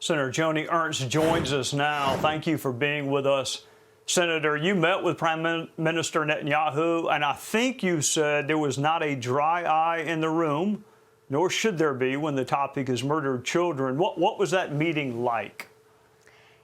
Senator Joni Ernst joins us now. Thank you for being with us. Senator, you met with Prime Minister Netanyahu, and I think you said there was not a dry eye in the room, nor should there be when the topic is murdered children. What was that meeting like?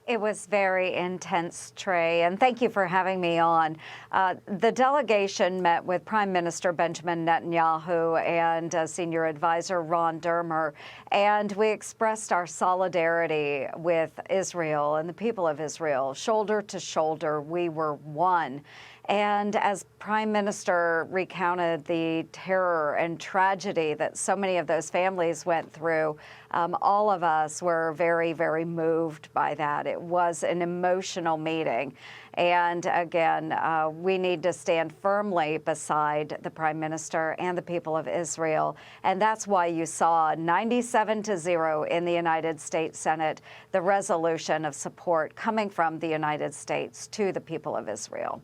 It was very intense, Trey, and thank you for having me on. The delegation met with Prime Minister Benjamin Netanyahu and Senior Advisor Ron Dermer, and we expressed our solidarity with Israel and the people of Israel. Shoulder to shoulder, we were one. And as Prime Minister recounted the terror and tragedy that so many of those families went through, all of us were very, very moved by that. It was an emotional meeting. And again, we need to stand firmly beside the Prime Minister and the people of Israel. And that's why you saw 97-0 in the United States Senate, the resolution of support coming from the United States to the people of Israel.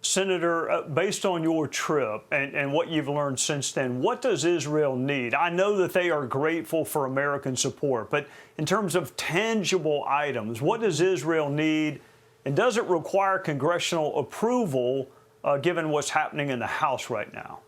Senator, based on your trip and what you've learned since then, what does Israel need? I know that they are grateful for American support, but in terms of tangible items, what does Israel need? And does it require congressional approval, given what's happening in the House right now?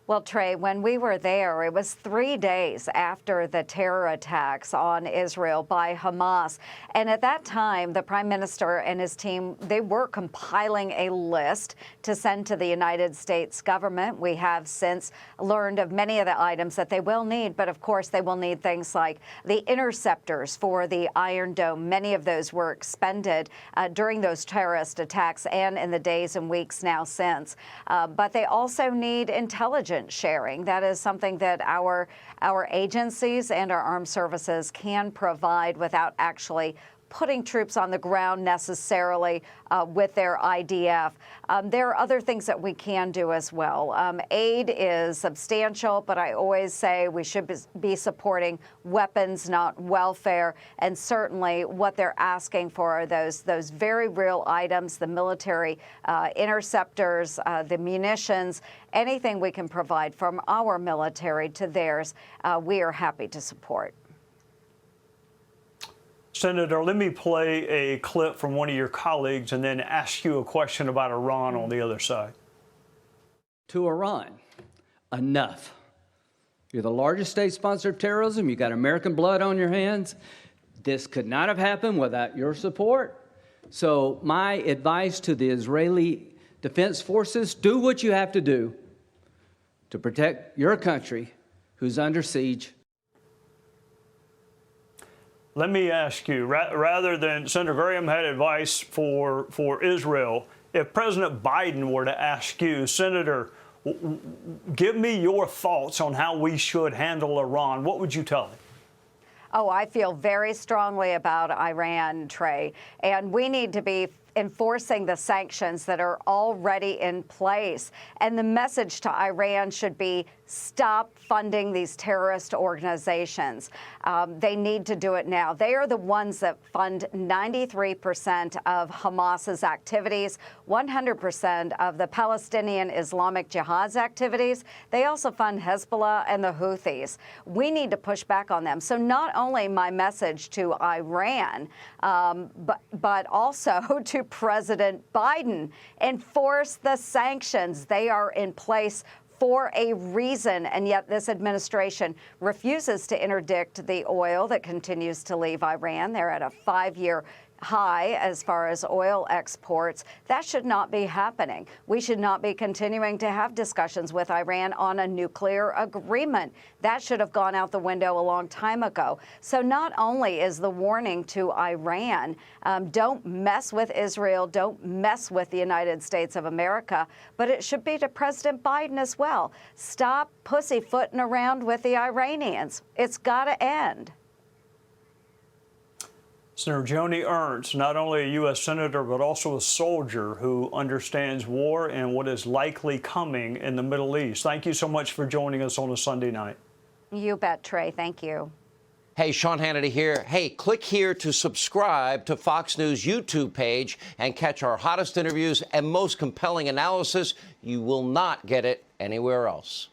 Well, Trey, when we were there, it was 3 days after the terror attacks on Israel by Hamas. And at that time, the Prime Minister and his team, they were compiling a list to send to the United States government. We have since learned of many of the items that they will need, but of course they will need things like the interceptors for the Iron Dome. Many of those were expended during those terrorist attacks and in the days and weeks now since. But they also need intelligence sharing. That is something that our agencies and our armed services can provide without actually putting troops on the ground necessarily with their IDF. There are other things that we can do as well. Aid is substantial, but I always say we should be supporting weapons, not welfare. And certainly what they're asking for are those very real items, the military interceptors, the munitions, anything we can provide from our military to theirs, we are happy to support. Senator, let me play a clip from one of your colleagues and then ask you a question about Iran on the other side. To Iran, enough. You're the largest state sponsor of terrorism. You got American blood on your hands. This could not have happened without your support. So my advice to the Israeli Defense Forces, do what you have to do to protect your country who's under siege. Let me ask you, rather than Senator Graham had advice for Israel, if President Biden were to ask you, Senator, give me your thoughts on how we should handle Iran, what would you tell him? Oh, I feel very strongly about Iran, Trey, and we need to be enforcing the sanctions that are already in place. And the message to Iran should be stop funding these terrorist organizations. They need to do it now. They are the ones that fund 93% of Hamas's activities, 100% of the Palestinian Islamic Jihad's activities. They also fund Hezbollah and the Houthis. We need to push back on them. So not only my message to Iran, but also to President Biden, enforce the sanctions. They are in place for a reason, and yet this administration refuses to interdict the oil that continues to leave Iran. They're at a 5-year high as far as oil exports. That should not be happening. We should not be continuing to have discussions with Iran on a nuclear agreement. That should have gone out the window a long time ago. So not only is the warning to Iran, don't mess with Israel, don't mess with the United States of America, but it should be to President Biden as well. Stop pussyfooting around with the Iranians. It's got to end. Senator Joni Ernst, not only a U.S. Senator, but also a soldier who understands war and what is likely coming in the Middle East. Thank you so much for joining us on a Sunday night. You bet, Trey. Thank you. Hey, Sean Hannity here. Hey, click here to subscribe to Fox News YouTube page and catch our hottest interviews and most compelling analysis. You will not get it anywhere else.